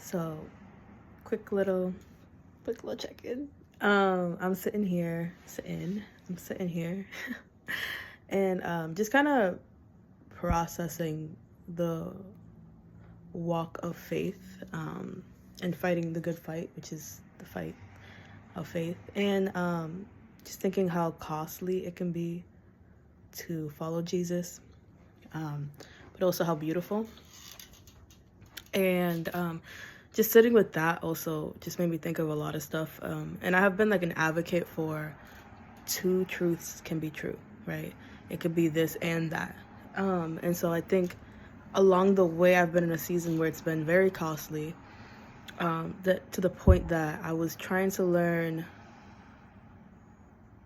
So, quick little check-in. I'm sitting here, and just kind of processing the walk of faith, and fighting the good fight, which is the fight of faith, and just thinking how costly it can be to follow Jesus, but also how beautiful. And just sitting with that also just made me think of a lot of stuff. And I have been like an advocate for two truths can be true, right? It could be this and that. And so I think along the way, I've been in a season where it's been very costly, that to the point that I was trying to learn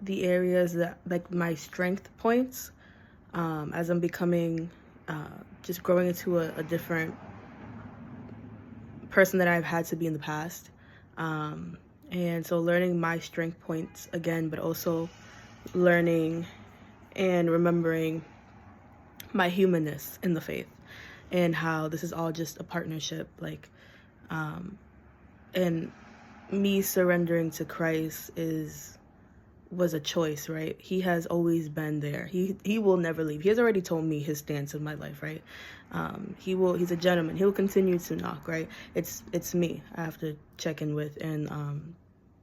the areas that like my strength points, as I'm becoming, just growing into a different person that I've had to be in the past. And so learning my strength points again, but also learning and remembering my humanness in the faith, and how this is all just a partnership, like, and me surrendering to Christ was a choice, right? He has always been there. He will never leave. He has already told me his stance in my life, right? He's a gentleman. He'll continue to knock, right? It's me I have to check in with, and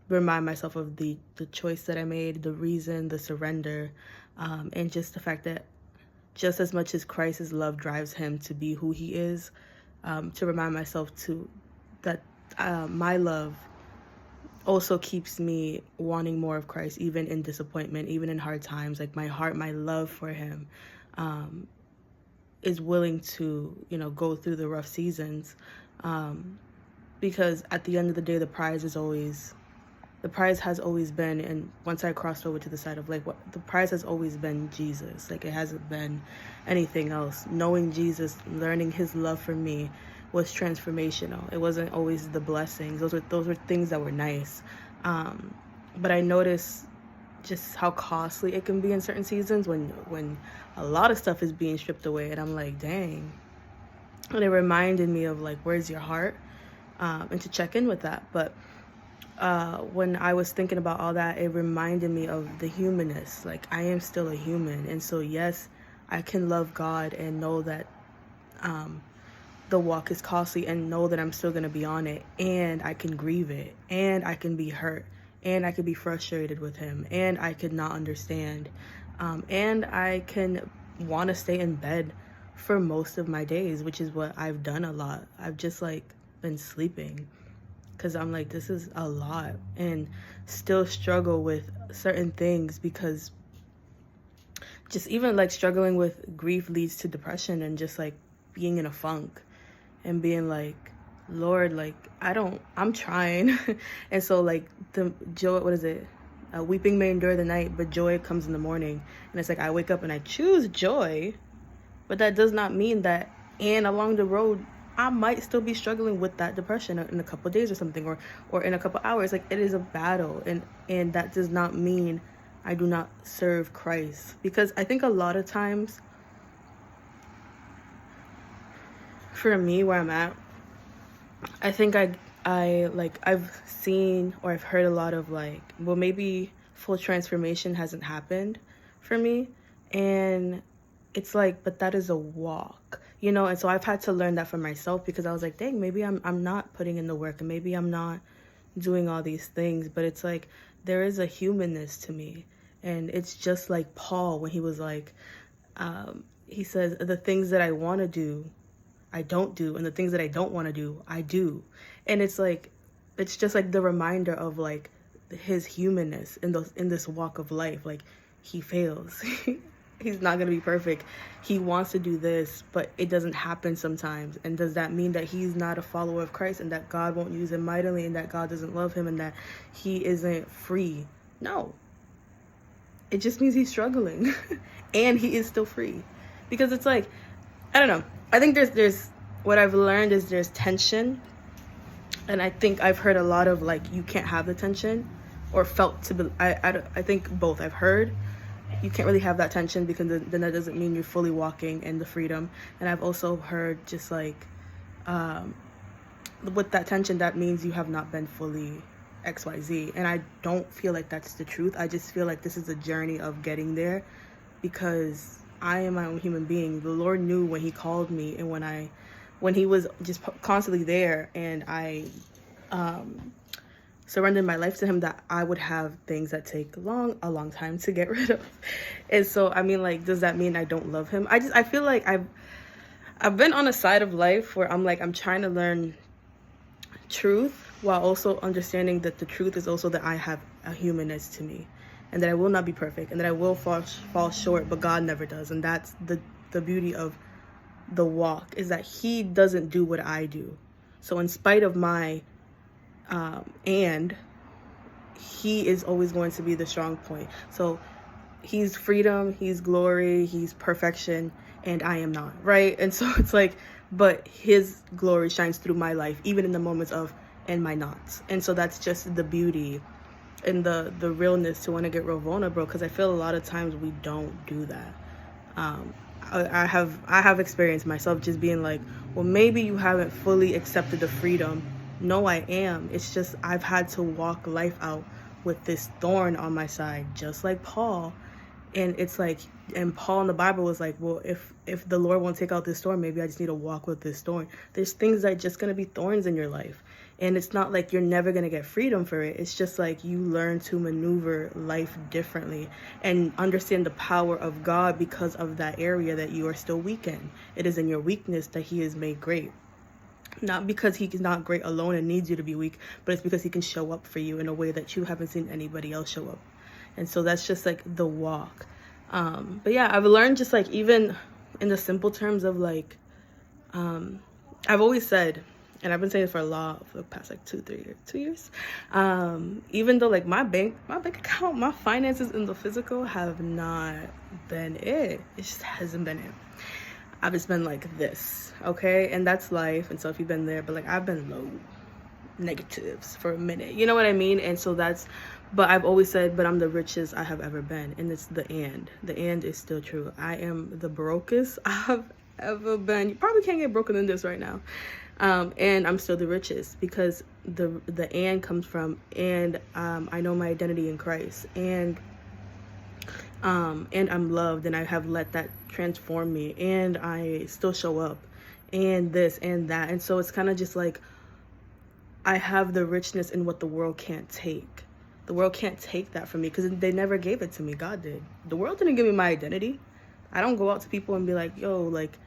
remind myself of the choice that I made, the reason, the surrender, and just the fact that just as much as Christ's love drives him to be who he is, to remind myself that my love also keeps me wanting more of Christ, even in disappointment, even in hard times. Like my heart, my love for him, is willing to, go through the rough seasons, because at the end of the day, the prize has always been, and once I crossed over to the side of the prize has always been Jesus. Like, it hasn't been anything else. Knowing Jesus, learning his love for me was transformational. It wasn't always the blessings. Those were things that were nice. But I noticed just how costly it can be in certain seasons when a lot of stuff is being stripped away, and I'm like, dang. And it reminded me of like, where's your heart? And to check in with that. But when I was thinking about all that, it reminded me of the humanness. Like, I am still a human. And so, yes, I can love God and know that the walk is costly, and know that I'm still going to be on it, and I can grieve it, and I can be hurt, and I could be frustrated with him, and I could not understand, and I can want to stay in bed for most of my days, which is what I've done a lot. I've just been sleeping, because I'm like, this is a lot, and still struggle with certain things, because just even struggling with grief leads to depression, and just being in a funk and being like, Lord, I'm trying. And so the joy, what is it? Weeping may endure the night, but joy comes in the morning. And it's I wake up and I choose joy, but that does not mean that, and along the road, I might still be struggling with that depression in a couple of days or something, or in a couple hours. It is a battle, and that does not mean I do not serve Christ. Because I think a lot of times, for me, where I'm at, I think I've seen, or I've heard a lot of maybe full transformation hasn't happened for me, and it's but that is a walk, and so I've had to learn that for myself, because I was like, dang, maybe I'm not putting in the work, and maybe I'm not doing all these things, but it's there is a humanness to me, and it's just like Paul when he was he says, the things that I want to do I don't do, and the things that I don't want to do I do. And it's just the reminder of his humanness in this walk of life. He fails. He's not going to be perfect. He wants to do this, but it doesn't happen sometimes. And does that mean that he's not a follower of Christ, and that God won't use him mightily, and that God doesn't love him, and that he isn't free? No. It just means he's struggling and he is still free. Because it's I don't know. I think there's what I've learned is there's tension. And I think I've heard a lot of you can't have the tension, or felt to be, I think both. I've heard you can't really have that tension, because then that doesn't mean you're fully walking in the freedom. And I've also heard just with that tension, that means you have not been fully XYZ. And I don't feel like that's the truth. I just feel like this is a journey of getting there, because I am my own human being. The Lord knew when he called me, and when he was just constantly there, and I surrendered my life to him, that I would have things that take a long time to get rid of. And so, I mean, like, does that mean I don't love him? I feel like I've been on a side of life where I'm trying to learn truth while also understanding that the truth is also that I have a humanness to me, and that I will not be perfect, and that I will fall short, but God never does. And that's the beauty of the walk, is that he doesn't do what I do. So in spite of my and he is always going to be the strong point. So he's freedom, he's glory, he's perfection, and I am not, right? And so it's like, but his glory shines through my life, even in the moments of and my nots. And so that's just the beauty and the realness to want to get real vulnerable, because I feel a lot of times we don't do that. I have experienced myself just being like, well, maybe you haven't fully accepted the freedom. No, I am. It's just I've had to walk life out with this thorn on my side, just like Paul. And it's like, and Paul in the Bible was like, well, if the Lord won't take out this thorn, maybe I just need to walk with this thorn. There's things that are just going to be thorns in your life. And it's not like you're never going to get freedom for it. It's just like you learn to maneuver life differently and understand the power of God because of that area that you are still weak in. It is in your weakness that he is made great. Not because he is not great alone and needs you to be weak, but it's because he can show up for you in a way that you haven't seen anybody else show up. And so that's just like the walk. But yeah, I've learned just like, even in the simple terms of like, I've always said, and I've been saying it for the past like 2 years. Even though like my bank account, my finances in the physical have not been it. It just hasn't been it. I've just been like this, okay? And that's life. And so if you've been there, but like I've been low negatives for a minute, you know what I mean? And so but I've always said, but I'm the richest I have ever been. And it's the and is still true. I am the brokest I've ever been. You probably can't get broken in this right now. And I'm still the richest, because the and comes from, and I know my identity in Christ, and I'm loved, and I have let that transform me, and I still show up, and this and that. And so it's kind of just like, I have the richness in what the world can't take. The world can't take that from me, because they never gave it to me. God did. The world didn't give me my identity. I don't go out to people and be like, yo, like,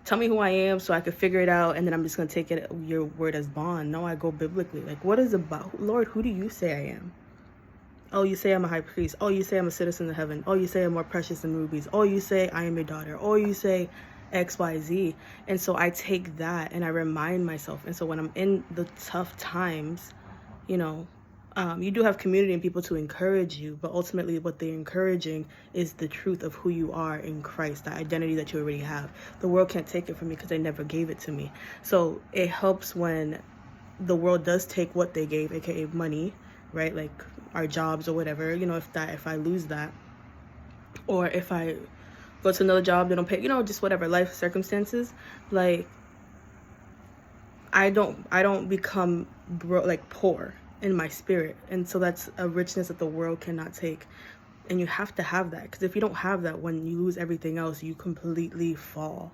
tell me who I am so I could figure it out, and then I'm just going to take it, your word as bond. No, I go biblically. Like, what is about? Lord, who do you say I am? Oh, you say I'm a high priest. Oh, you say I'm a citizen of heaven. Oh, you say I'm more precious than rubies. Oh, you say I am your daughter. Oh, you say X, Y, Z. And so I take that and I remind myself. And so when I'm in the tough times, you know, you do have community and people to encourage you, but ultimately what they're encouraging is the truth of who you are in Christ, the identity that you already have. The world can't take it from me because they never gave it to me. So it helps when the world does take what they gave, aka money, right? Like our jobs or whatever, you know, if I lose that, or if I go to another job, they don't pay, you know, just whatever, life circumstances, like I don't become poor in my spirit. And so that's a richness that the world cannot take. And you have to have that, because if you don't have that, when you lose everything else, you completely fall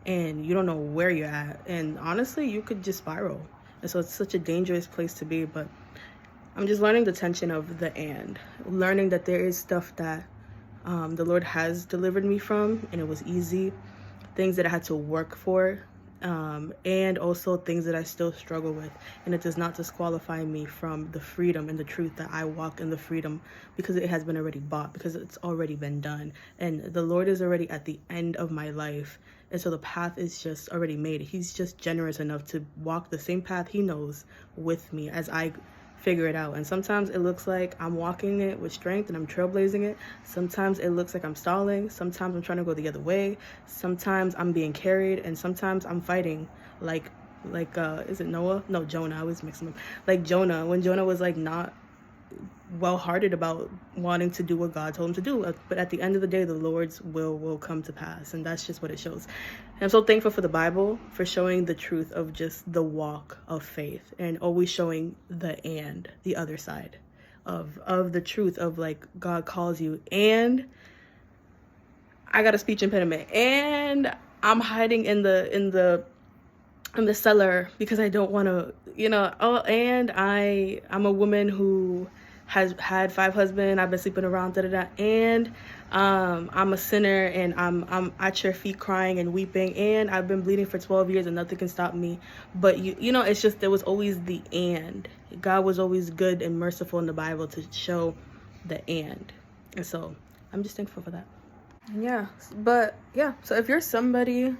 and you don't know where you're at. And honestly, you could just spiral. And so it's such a dangerous place to be. But I'm just learning the tension of the and. Learning that there is stuff that the Lord has delivered me from, and it was easy. Things that I had to work for, and also things that I still struggle with. And it does not disqualify me from the freedom and the truth that I walk in the freedom, because it has been already bought, because it's already been done. And the Lord is already at the end of my life. And so the path is just already made. He's just generous enough to walk the same path he knows with me as I figure it out. And sometimes it looks like I'm walking it with strength and I'm trailblazing it. Sometimes it looks like I'm stalling. Sometimes I'm trying to go the other way. Sometimes I'm being carried, and sometimes I'm fighting like is it Noah? No, Jonah. I was mixing them. Like Jonah, when Jonah was like not well-hearted about wanting to do what God told him to do. But at the end of the day, the Lord's will come to pass. And that's just what it shows. And I'm so thankful for the Bible, for showing the truth of just the walk of faith, and always showing the other side of the truth of, like, God calls you, and I got a speech impediment, and I'm hiding in the cellar because I don't want to, and I'm a woman who has had 5 husbands. I've been sleeping around, and I'm a sinner, and I'm at your feet crying and weeping, and I've been bleeding for 12 years and nothing can stop me. But it's just, there was always the and. God was always good and merciful in the Bible to show the and so I'm just thankful for that. Yeah, but yeah, so if you're somebody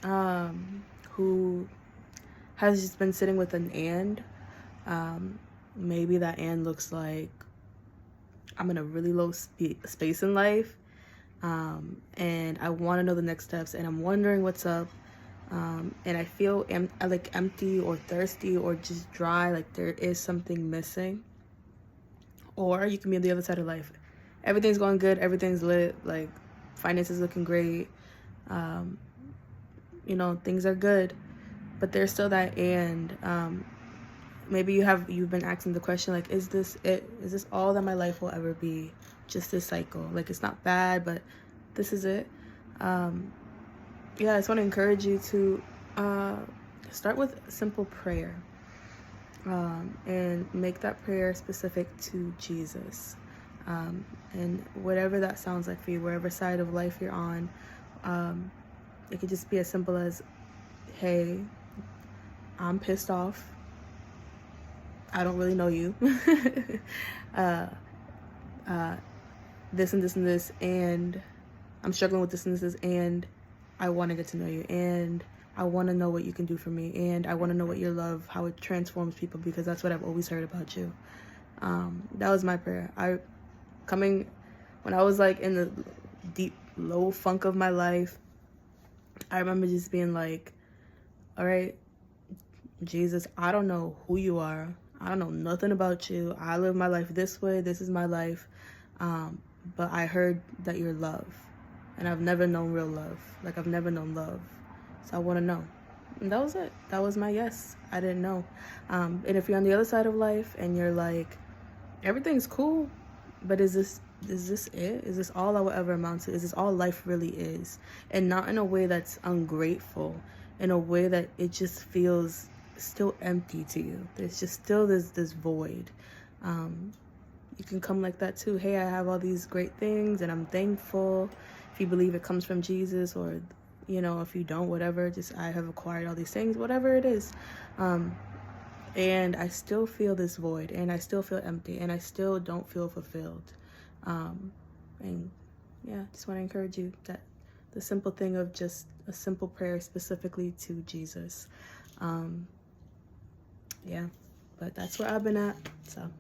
who has just been sitting with an and, maybe that and looks like, I'm in a really low space in life, and I want to know the next steps, and I'm wondering what's up, and I feel like empty or thirsty or just dry, like there is something missing. Or you can be on the other side of life. Everything's going good, everything's lit, like finances looking great, things are good, but there's still that and. Maybe you've been asking the question, like, is this it? Is this all that my life will ever be? Just this cycle? Like, it's not bad, but this is it. I just want to encourage you to start with simple prayer, and make that prayer specific to Jesus. And whatever that sounds like for you, wherever side of life you're on, it could just be as simple as, hey, I'm pissed off. I don't really know you. This and this and this, and I'm struggling with this and this, and I want to get to know you, and I want to know what you can do for me, and I want to know what your love, how it transforms people, because that's what I've always heard about you. That was my prayer. When I was like in the deep, low funk of my life, I remember just being like, all right, Jesus, I don't know who you are. I don't know nothing about you. I live my life this way. This is my life. But I heard that you're love. And I've never known real love. Like, I've never known love. So I want to know. And that was it. That was my yes. I didn't know. And if you're on the other side of life and you're like, everything's cool, but is this it? Is this all I will ever amount to? Is this all life really is? And not in a way that's ungrateful. In a way that it just feels still empty to you. There's just still this void. You can come like that too. Hey, I have all these great things and I'm thankful. If you believe it comes from Jesus, or if you don't, whatever, just I have acquired all these things, whatever it is, and I still feel this void, and I still feel empty, and I still don't feel fulfilled. And yeah, just want to encourage you that the simple thing of just a simple prayer specifically to Jesus. Yeah, but that's where I've been at, so